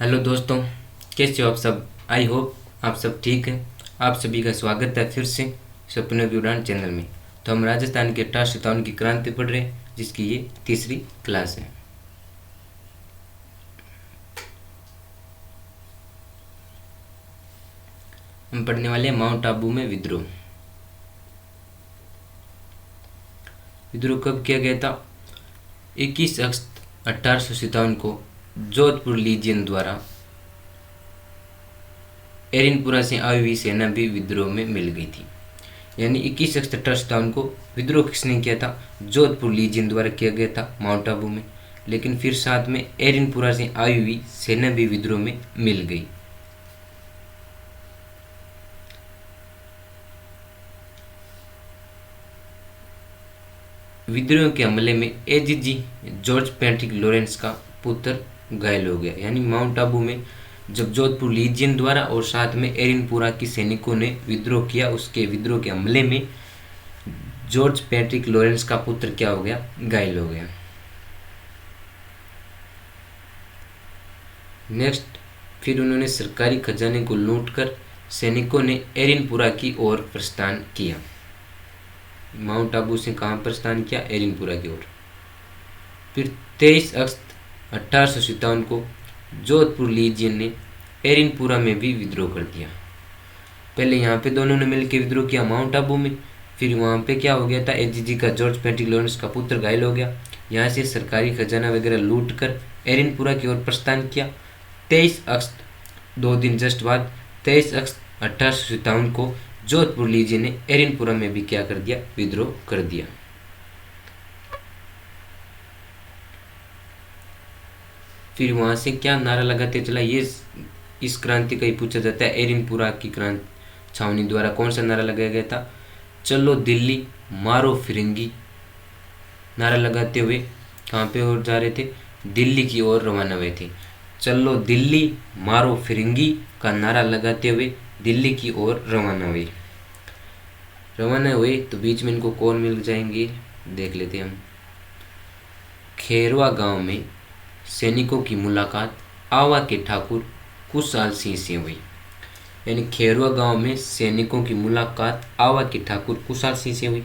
Hello दोस्तों, कैसे हो आप सब। आई होप आप सब ठीक हैं। आप सभी का स्वागत है फिर से सपनों की उड़ान चैनल में। तो हम राजस्थान के 1857 की क्रांति पढ़ रहे हैं, जिसकी ये तीसरी क्लास है। हम पढ़ने वाले हैं माउंट आबू में विद्रोह। विद्रोह कब किया गया था? 21 अगस्त 1857 को जोधपुर लीजियन द्वारा एरिनपुरा से आई हुई सेना भी विद्रोह में मिल गई थी। यानी 21 अगस्त 1857 को विद्रोह किसने किया था? जोधपुर लीजियन द्वारा किया गया था माउंट आबू में। लेकिन फिर साथ में एरिनपुरा से आई हुई सेना भी विद्रोह में मिल गई। विद्रोह के हमले में एजीजी जॉर्ज पैट्रिक लॉरेंस का पुत्र घायल हो गया। यानी माउंट आबू में जब जोधपुर लीजियन द्वारा और साथ में एरिनपुरा की सैनिकों ने विद्रोह किया, उसके विद्रोह के हमले में जॉर्ज पैट्रिक लॉरेंस का पुत्र क्या हो गया? घायल हो गया। नेक्स्ट, फिर उन्होंने सरकारी खजाने को लूटकर सैनिकों ने एरिनपुरा की ओर प्रस्थान किया। माउंट आबू से कहाँ प्रस्थान किया? एरिनपुरा की ओर। फिर 23 अगस्त 1857 को जोधपुर लीजियन ने एरिनपुरा में भी विद्रोह कर दिया। पहले यहाँ पे दोनों ने मिलकर विद्रोह किया माउंट आबू में, फिर वहाँ पे क्या हो गया था? एजीजी का जॉर्ज पैट्रिक लॉरेंस का पुत्र घायल हो गया। यहाँ से सरकारी खजाना वगैरह लूट कर एरिनपुरा की ओर प्रस्थान किया। 23 अगस्त, 2 दिन जस्ट बाद 23 अगस्त 1857 को जोधपुर लीजियन ने एरिनपुरा में भी क्या कर दिया? विद्रोह कर दिया। फिर वहाँ से क्या नारा लगाते चला? ये इस क्रांति का ही पूछा जाता है। एरिनपुरा की क्रांति छावनी द्वारा कौन सा नारा लगाया गया था? चलो दिल्ली मारो फिरंगी। नारा लगाते हुए कहाँ पे और जा रहे थे? दिल्ली की ओर रवाना हुए थे। चलो दिल्ली मारो फिरंगी का नारा लगाते हुए दिल्ली की ओर रवाना हुए। तो बीच में इनको कौन मिल जाएंगे, देख लेते हैं हम। खेरवा गांव में सैनिकों की मुलाकात आवा के ठाकुर कुशाल सिंह से हुई। यानी खेरवा गांव में सैनिकों की मुलाकात आवा के ठाकुर कुशाल सिंह से हुई।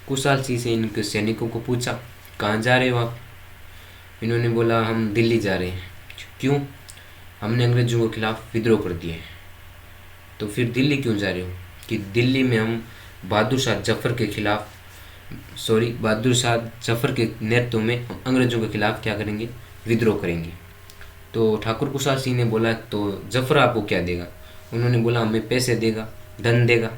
कुशाल सिंह से इनके सैनिकों को पूछा, कहाँ जा रहे हो आप? इन्होंने बोला, हम दिल्ली जा रहे हैं। क्यों? हमने अंग्रेजों के खिलाफ विद्रोह कर दिए। तो फिर दिल्ली क्यों जा रहे हो? कि दिल्ली में हम बहादुर शाह जफर के नेतृत्व में अंग्रेजों के खिलाफ क्या करेंगे? विद्रोह करेंगे। तो ठाकुर कुशाल सिंह ने बोला, तो जफर आपको क्या देगा? उन्होंने बोला, हमें पैसे देगा, धन देगा।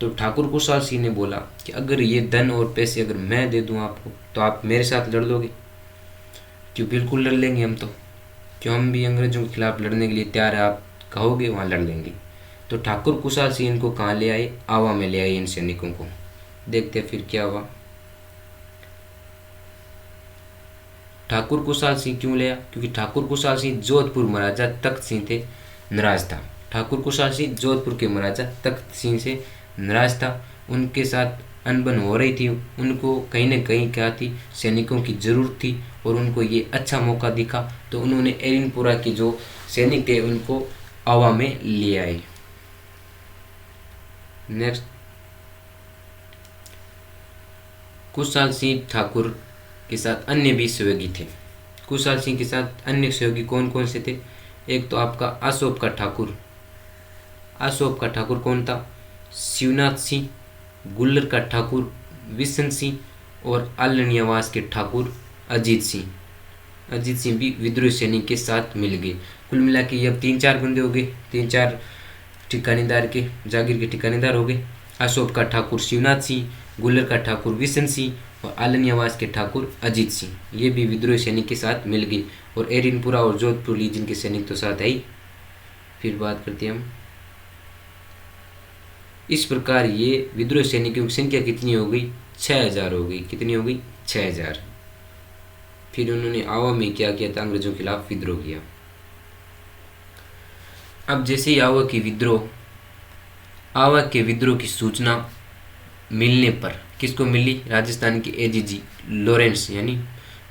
तो ठाकुर कुशाल सिंह ने बोला कि अगर ये धन और पैसे अगर मैं दे दूं आपको, तो आप मेरे साथ लड़ लोगे? क्यों, बिल्कुल लड़ लेंगे हम तो। क्यों, हम भी अंग्रेजों के खिलाफ लड़ने के लिए तैयार है, आप कहोगे वहाँ लड़ लेंगे। तो ठाकुर कुशाल सिंह इनको कहाँ ले आए? आवा में ले आए इन सैनिकों को। देखते फिर क्या हुआ। ठाकुर कुशाल सिंह क्यों लिया? क्योंकि ठाकुर कुशाल सिंह जोधपुर महाराजा तख्त सिंह थे नाराज था। ठाकुर कुशाल सिंह जोधपुर के महाराजा तख्त सिंह से नाराज था। उनके साथ अनबन हो रही थी। उनको कहीं ना कहीं क्या थी? सैनिकों की ज़रूरत थी और उनको ये अच्छा मौका दिखा। तो उन्होंने एरिनपुरा के जो सैनिक थे उनको आवा में ले आए। नेक्स्ट, कुशाल सिंह ठाकुर के साथ अन्य भी सहयोगी थे। कुशाल सिंह के साथ अन्य सहयोगी कौन कौन से थे? एक तो आपका अशोक का ठाकुर। अशोक का ठाकुर कौन था? शिवनाथ सिंह। गुल्लर का ठाकुर विशन सिंह और आलनियावास के ठाकुर अजीत सिंह। अजीत सिंह भी विद्रोही सैनिक के साथ मिल गए। कुल मिला के अब 3-4 बंदे हो गए, 3-4 ठिकानेदार के जागीर के ठिकानेदार हो गए। अशोक का ठाकुर शिवनाथ सिंह, गुल्लर का ठाकुर विशन सिंह और आलनियावास के ठाकुर अजीत सिंह। ये भी विद्रोही सैनिक के साथ मिल गए। और एरिनपुरा और जोधपुर लीजियन के सैनिक तो साथ है ही। फिर बात करते हैं हम। इस प्रकार ये विद्रोही सैनिकों की संख्या कितनी हो गई? 6000 हो गई। कितनी हो गई? 6000। फिर उन्होंने आवा में क्या किया था? अंग्रेजों के खिलाफ विद्रोह किया। अब जैसे ही आवा के विद्रोह की सूचना मिलने पर किसको मिली? राजस्थान के एजीजी लॉरेंस यानी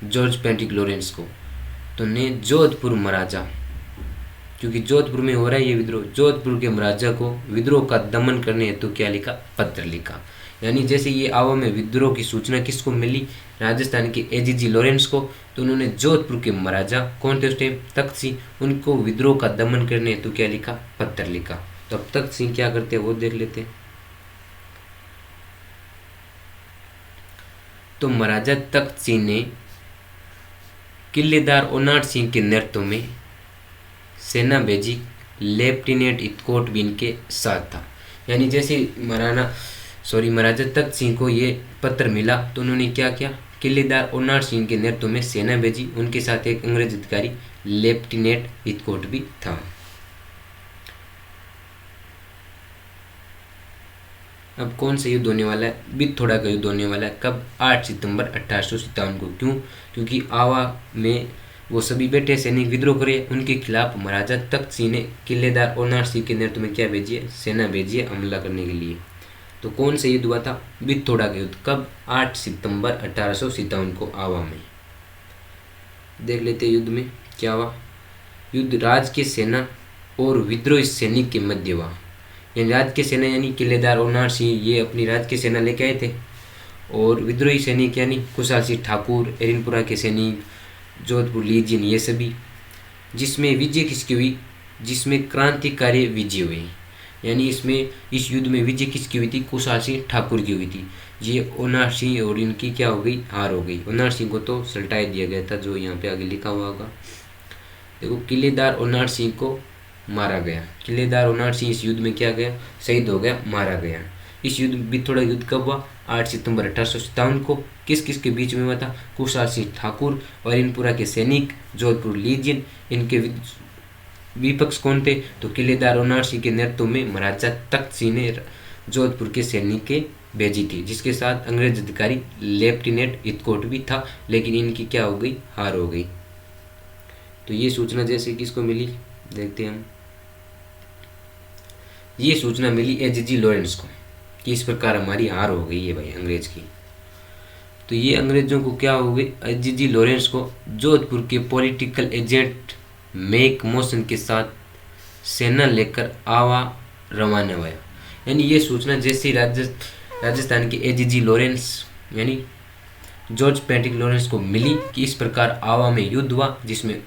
जॉर्ज पैट्रिक लॉरेंस को। तो ने जोधपुर महाराजा क्योंकि जोधपुर में हो रहा है ये विद्रोह। जोधपुर के महाराजा को विद्रोह का दमन करने हेतु क्या लिखा, पत्र लिखा। यानी जैसे ये आवा में विद्रोह की सूचना किसको मिली, राजस्थान के एजीजी लॉरेंस को, तो उन्होंने जोधपुर के महाराजा कौन थे उस टाइम, तख्त सिंह, उनको विद्रोह का दमन करने हेतु क्या लिखा, पत्र लिखा। तो अब तख्त सिंह क्या करते हैं वो देख लेते हैं। तो महाराजा तख्त सिंह ने किलेदार ओनाट सिंह के नेतृत्व में सेना भेजी, लेफ्टिनेंट इतकोट भी इनके साथ था। यानी जैसे महाराजा तख्त सिंह को ये पत्र मिला तो उन्होंने क्या किया, किलेदार ओनाट सिंह के नेतृत्व में सेना भेजी, उनके साथ एक अंग्रेज अधिकारी लेफ्टिनेंट इतकोट भी था। अब कौन सा युद्ध होने वाला है, बिथोड़ा का युद्ध होने वाला है। कब, 8 सितंबर 1857 को। क्यों, क्योंकि आवा में वो सभी बैठे सैनिक विद्रोह करे, उनके खिलाफ महाराजा तख्त सिंह ने किलेदार ओनाट सिंह के नेतृत्व में क्या भेजी है, सेना भेजी है हमला करने के लिए। तो कौन सा युद्ध हुआ था, बिथोड़ा का युद्ध। कब, 8 सितंबर 1857 को आवा में। देख लेते युद्ध में क्या हुआ। युद्ध राज की सेना और विद्रोही सैनिक के मध्य हुआ। यानी राज की सेना यानी किलेदार ओनाट सिंह ये अपनी राज की सेना लेके आए थे, और विद्रोही सैनिक यानी कुशाल सिंह ठाकुर, एरिनपुरा के सैनिक, जोधपुर लीजियन, ये सभी। जिसमें विजय किसकी हुई, जिसमें क्रांतिकारी विजय हुई। यानी इसमें इस युद्ध में विजय किसकी हुई थी, कुशाल सिंह ठाकुर की हुई थी। ये ओनाट सिंह और इनकी क्या हो गई, हार हो गई। ओनाट सिंह को तो सल्टा दिया गया था, जो यहाँ पे आगे लिखा हुआ होगा। देखो, किलेदार ओनाट सिंह को मारा गया। किलेदार ओनाट सिंह इस युद्ध में क्या गया, शहीद हो गया, मारा गया। इस युद्ध बिथोड़ा युद्ध कब हुआ, 8 सितंबर 1857 को। किस किस के बीच में हुआ था, कुशाल सिंह ठाकुर और इनपुरा के सैनिक, जोधपुर लीजियन। इनके विपक्ष कौन थे, तो किलेदार ओनाट सिंह के नेतृत्व में महाराजा तख्त सिंह ने जोधपुर के सैनिक के भेजी थी, जिसके साथ अंग्रेज अधिकारी लेफ्टिनेंट इतकोट भी था, लेकिन इनकी क्या हो गई, हार हो गई। तो ये सूचना जैसे किसको मिली, देखते हैं हम। ये सूचना मिली एजीजी लॉरेंस को कि इस प्रकार हमारी हार हो गई है भाई अंग्रेज की। तो ये अंग्रेजों को क्या हो गई, एजीजी लॉरेंस को जोधपुर के पॉलिटिकल एजेंट मेक मोशन के साथ सेना लेकर आवा रवाना हुआ। यानी ये सूचना जैसे राजस्थान के एजीजी लॉरेंस यानी जॉर्ज पैट्रिक लॉरेंस को मिली कि इस प्रकार आवा में युद्ध हुआ, जिसमें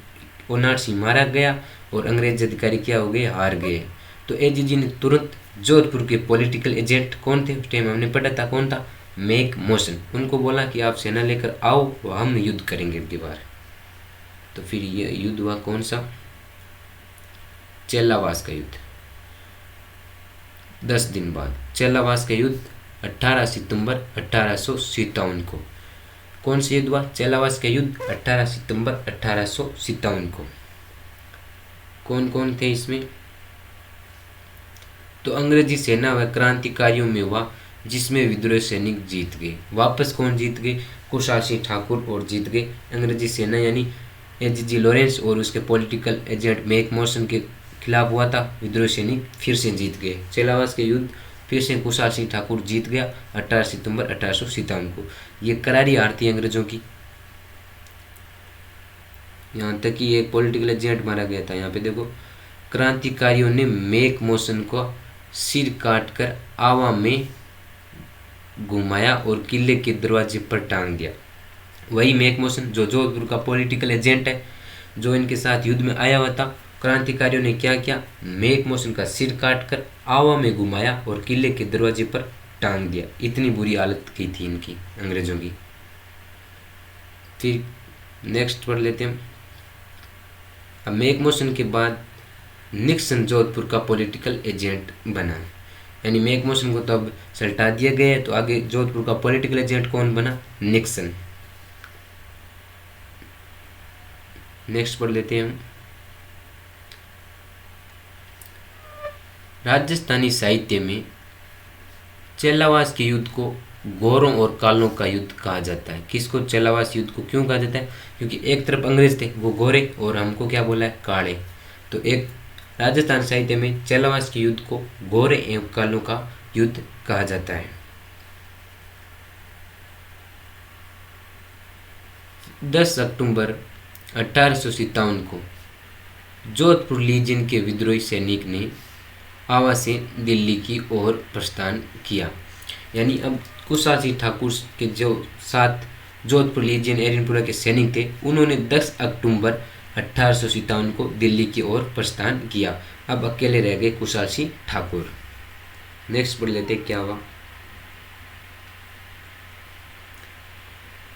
ओनाट सिंह मारा गया और अंग्रेज अधिकारी क्या हो गए, हार गए। तो एजीजी ने तुरंत जोधपुर के पॉलिटिकल एजेंट कौन थे उस टाइम हमने पढ़ा था, कौन था, मेक मोशन, उनको बोला कि आप सेना लेकर आओ, हम युद्ध करेंगे अब की बार। तो फिर ये युद्ध हुआ कौन सा, चेलावास का युद्ध। 10 दिन बाद चेलावास का युद्ध 18 सितंबर 1857 को। कौन सा युद्ध हुआ, चेलावास का युद्ध 18 सितंबर 1857 को। कौन कौन थे इसमें, तो अंग्रेजी सेना व क्रांतिकारियों में हुआ, जिसमें विद्रोही सैनिक जीत गए। वापस कौन जीत गए, कुशाल सिंह ठाकुर और जीत गए। अंग्रेजी सेना यानी एजीजी लॉरेंस और उसके पॉलिटिकल एजेंट मेक मोशन के खिलाफ हुआ था, विद्रोही सैनिक फिर से जीत गए। चेलावास के युद्ध फिर से कुशाल सिंह ठाकुर जीत गया 18 सितंबर 1857 को। ये करारी हार थी अंग्रेजों की, यहाँ तक कि एक पॉलिटिकल एजेंट मारा गया था। यहाँ पे देखो, क्रांतिकारियों ने मेक मोशन को सिर काटकर आवा में घुमाया और किले के दरवाजे पर टांग दिया। वही मेक मोशन जो जोधपुर का पॉलिटिकल एजेंट है, जो इनके साथ युद्ध में आया हुआ था। क्रांतिकारियों ने क्या किया, मेक मोशन का सिर काटकर आवा में घुमाया और किले के दरवाजे पर टांग दिया। इतनी बुरी हालत की थी इनकी, अंग्रेजों की। फिर नेक्स्ट पढ़ लेते हैं। अब मेक मोशन के बाद निक्सन जोधपुर का पॉलिटिकल एजेंट बना। यानी मेक मोशन को तो अब सल्टा दिया गया है, तो आगे जोधपुर का पॉलिटिकल एजेंट कौन बना, निक्सन। नेक्स्ट पढ़ लेते हैं हम। राजस्थानी साहित्य में चेलावास के युद्ध को गोरों और कालों का युद्ध कहा जाता है। किसको, चेलावास युद्ध को क्यों कहा जाता है, क्योंकि एक तरफ अंग्रेज थे वो गोरे और हमको क्या बोला है, काले। तो एक राजस्थान साहित्य में चेलावास के युद्ध को गोरे एवं कालों का युद्ध कहा जाता है। 10 अक्टूबर 1857 को जोधपुर लीजियन के विद्रोही सैनिक ने आवा से दिल्ली की ओर प्रस्थान किया। यानी अब कुशाल सिंह ठाकुर के जो साथ जोधपुर लीजियन एरनपुरा के सैनिक थे, उन्होंने 10 अक्टूबर 1857 को दिल्ली की ओर प्रस्थान किया। अब अकेले रह गए कुशाल सिंह ठाकुर। नेक्स्ट पढ़ लेते क्या हुआ।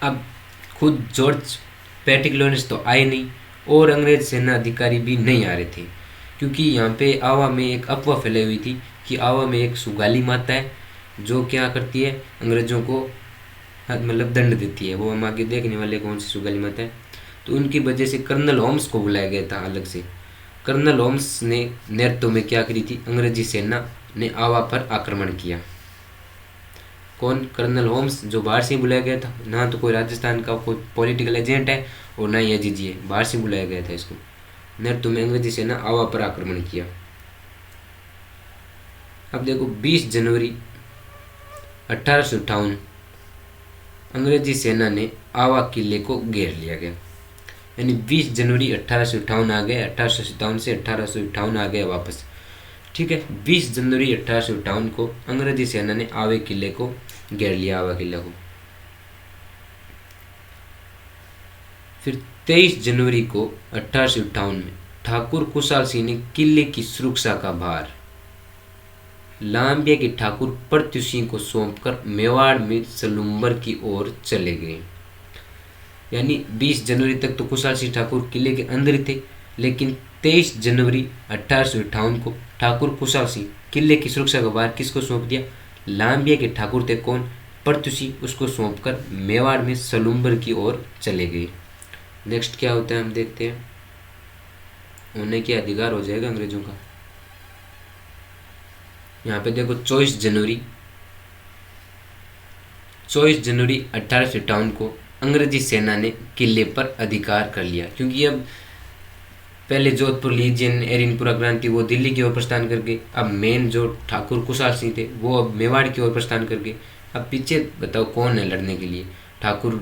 अब खुद जॉर्ज पैट्रिक लॉरेंस तो आए नहीं और अंग्रेज सेना अधिकारी भी नहीं आ रहे थे, क्योंकि यहाँ पे आवा में एक अफवाह फैलाई हुई थी कि आवा में एक सुगाली माता है जो क्या करती है, अंग्रेजों को मतलब दंड देती है। वो हम आगे देखने वाले कौन सी सुगाली माता है। तो उनकी वजह से कर्नल होम्स को बुलाया गया था अलग से। कर्नल होम्स ने नेतृत्व में क्या करी थी, अंग्रेजी सेना ने आवा पर आक्रमण किया। कौन? कर्नल होम्स, जो बाहर से बुलाया गया था। ना तो कोई राजस्थान का कोई पॉलिटिकल एजेंट है और ना ही अजीजी है, बाहर से बुलाया गया था इसको। नेतृत्व में अंग्रेजी सेना आवा पर आक्रमण किया। अब देखो 20 जनवरी 1858 अंग्रेजी सेना ने आवा किले को घेर लिया गया। यानी 20 जनवरी 1858 आ गए, 1857 से 1858 आ गए वापस। ठीक है, 20 जनवरी 1858 को अंग्रेजी सेना ने आवे किले को घेर लिया, आवा किला को। फिर 23 जनवरी को 1858 में ठाकुर कुशाल सिंह ने किले की सुरक्षा का भार लांबिया के ठाकुर प्रत्यु सिंह को सौंपकर मेवाड़ में सलुम्बर की ओर चले गए। यानी 20 जनवरी तक तो कुशाल सिंह ठाकुर किले के अंदर ही थे, लेकिन 23 जनवरी 1858 को ठाकुर कुशाल सिंह किले की सुरक्षा का भार किसको सौंप दिया? लांबिया के ठाकुर थे कौन? प्रत्यु सिंह, उसको सौंपकर मेवाड़ में सलुम्बर की ओर चले गए। नेक्स्ट क्या होता है हम देखते हैं। होने के अधिकार हो जाएगा अंग्रेजों का। यहाँ पे देखो 24 जनवरी 1858 को अंग्रेजी सेना ने किले पर अधिकार कर लिया, क्योंकि अब पहले जोधपुर लीजियन एरनपुरा क्रांति वो दिल्ली की ओर प्रस्थान कर गए। अब मेन जो ठाकुर कुशाल सिंह थे वो अब मेवाड़ की ओर प्रस्थान कर गए। अब पीछे बताओ कौन है लड़ने के लिए? ठाकुर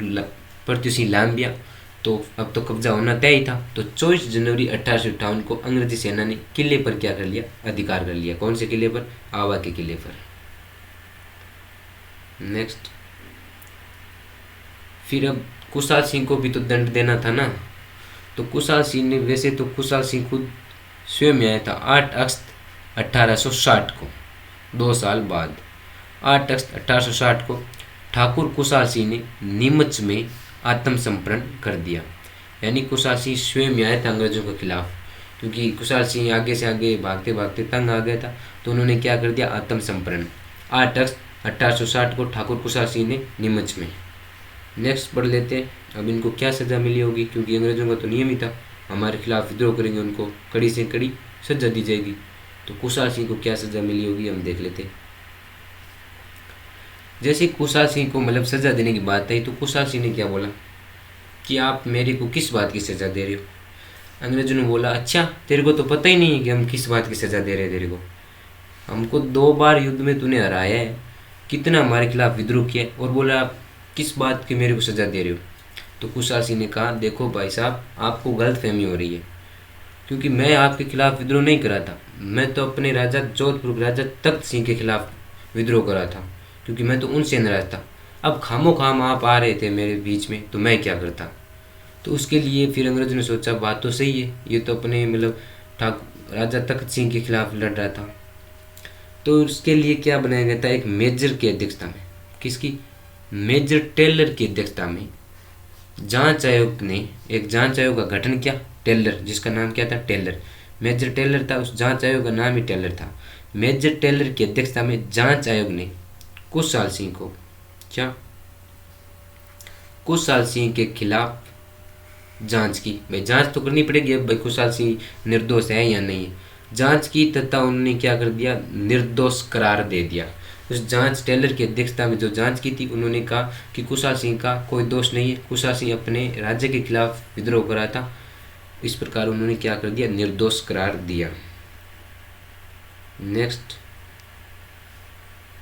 प्रत्यु सिंह लांबिया। तो अब तो कब्जा होना तय ही था। तो 24 जनवरी 1858 को अंग्रेजी सेना ने किले पर क्या कर लिया? अधिकार कर लिया। कौन से किले पर? आवा के किले पर। नेक्स्ट, फिर अब कुशाल सिंह को भी तो दंड देना था ना। तो कुशाल सिंह ने, वैसे तो कुशाल सिंह खुद स्वयं आया था 8 अगस्त 1860 को, 2 साल बाद 8 अगस्त 1860 को ठाकुर कुशाल सिंह ने नीमच में आत्मसमर्पण कर दिया। यानी कुशाल सिंह स्वयं आया था अंग्रेजों के खिलाफ, क्योंकि कुशाल सिंह आगे से आगे भागते भागते तंग आ गया था, तो उन्होंने क्या कर दिया? आत्मसमर्पण। 8 अगस्त 1860 को ठाकुर कुशाल सिंह ने नीमच में। नेक्स्ट पढ़ लेते हैं अब इनको क्या सज़ा मिली होगी, क्योंकि अंग्रेजों का तो नियम ही था हमारे खिलाफ विद्रोह करेंगे उनको कड़ी से कड़ी सजा दी जाएगी। तो कुशाल सिंह को क्या सज़ा मिली होगी हम देख लेते हैं। जैसे कुशाल सिंह को मतलब सज़ा देने की बात आई, तो कुशाल सिंह ने क्या बोला कि आप मेरे को किस बात की सज़ा दे रहे हो? अंग्रेजों ने बोला, अच्छा तेरे को तो पता ही नहीं है कि हम किस बात की सज़ा दे रहे हैं तेरे को। हमको 2 बार युद्ध में तूने हराया है, कितना हमारे खिलाफ विद्रोह किया, और बोला आप किस बात की मेरे को सज़ा दे रहे हो? तो कुशाल सिंह ने कहा, देखो भाई साहब, आपको गलतफहमी हो रही है, क्योंकि मैं आपके खिलाफ विद्रोह नहीं करा था। मैं तो अपने राजा जोधपुर राजा तख्त सिंह के खिलाफ विद्रोह करा था, क्योंकि मैं तो उनसे नाराज था। अब खामोखाम आप आ रहे थे मेरे बीच में, तो मैं क्या करता? तो उसके लिए फिर अंग्रेजों ने सोचा बात तो सही है, ये तो अपने मतलब ठाकुर राजा तख्त सिंह के खिलाफ लड़ रहा था। तो उसके लिए क्या बनाया गया था? एक मेजर की अध्यक्षता में, किसकी? मेजर टेलर की अध्यक्षता में जांच आयोग ने एक जांच आयोग का गठन किया। टेलर, जिसका नाम क्या था? टेलर। मेजर टेलर था, उस जांच आयोग का नाम ही टेलर था। मेजर टेलर की अध्यक्षता में जांच आयोग ने कुशाल सिंह को क्या? कुशाल सिंह के खिलाफ जांच की। भाई जांच तो करनी पड़ेगी अब, भाई कुशाल सिंह निर्दोष है या नहीं है। जांच की तथा उन्होंने क्या कर दिया? निर्दोष करार दे दिया। उस जांच टेलर की अध्यक्षता में जो जांच की थी, उन्होंने कहा कि कुशाल सिंह का कोई दोष नहीं है, कुशाल सिंह अपने राज्य के खिलाफ विद्रोह करा था। इस प्रकार उन्होंने क्या कर दिया? निर्दोष करार दिया। नेक्स्ट,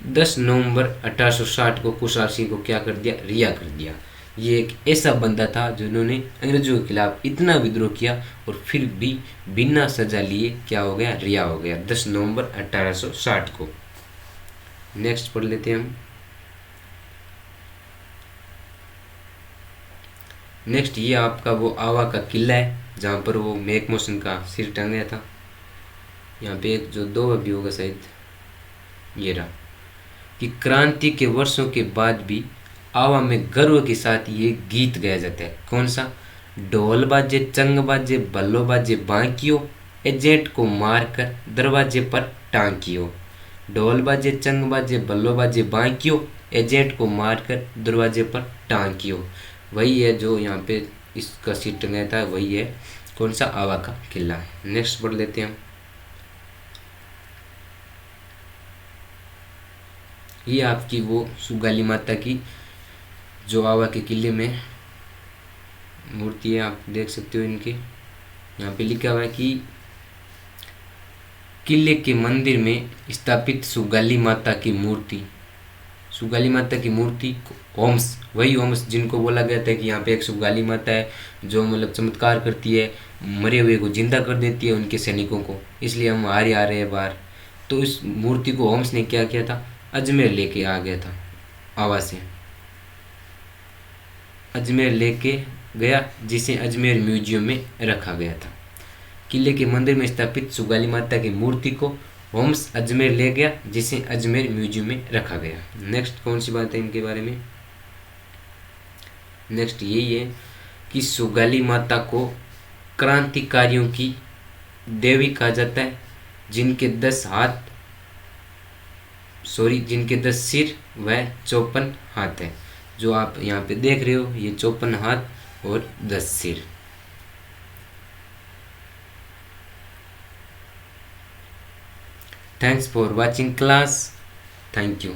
10 नवंबर 1860 को कुशाल सिंह को क्या कर दिया? रिहा कर दिया। ये एक ऐसा बंदा था जिन्होंने अंग्रेजों के खिलाफ इतना विद्रोह किया और फिर भी बिना सजा लिए क्या हो गया, रिहा हो गया 10 नवंबर 1860 को। नेक्स्ट पढ़ लेते हैं हम। नेक्स्ट ये आपका वो आवा का किला है जहाँ पर वो मैकमोहन का सिर टंगाया था। यहाँ पे एक जो दो अभी होगा शायद, ये रहा कि क्रांति के वर्षों के बाद भी आवा में गर्व के साथ ये गीत गाया जाता है। कौन सा? ढोल बाजे चंग बाजे भल्लो बाजे बांकियो, एजेंट को मारकर दरवाजे पर टांकियो। ढोल बाजे चंग बाजे भल्लो बाजे बांकियो, एजेंट को मारकर दरवाजे पर टांकियो। वही है जो यहाँ पे इसका सिर टंगाया था, वही है कौन सा, आवा का किला। नेक्स्ट पढ़ लेते हैं हम। ये आपकी वो सुगाली माता की जो आवा के किले में मूर्ति है, आप देख सकते हो इनकी। यहाँ पे लिखा हुआ है कि किले के मंदिर में स्थापित सुगाली माता की मूर्ति, सुगाली माता की मूर्ति ओम्स, वही ओम्स जिनको बोला गया था कि यहाँ पे एक सुगाली माता है जो मतलब चमत्कार करती है, मरे हुए को जिंदा कर देती है उनके सैनिकों को, इसलिए हम आ रहे हैं बाहर। तो इस मूर्ति को ओम्स ने क्या किया था, अजमेर लेके आ गया था, आवा से अजमेर लेके गया, जिसे अजमेर म्यूजियम में रखा गया था। किले के मंदिर में स्थापित सुगाली माता की मूर्ति को होम्स अजमेर ले गया, जिसे अजमेर म्यूजियम में रखा गया। नेक्स्ट कौन सी बात है इनके बारे में? नेक्स्ट यही है कि सुगाली माता को क्रांतिकारियों की देवी कहा जाता है, जिनके 10 हाथ जिनके 10 सिर व 54 हाथ है। जो आप यहाँ पे देख रहे हो ये 54 हाथ और 10 सिर। Thanks for watching class. Thank you.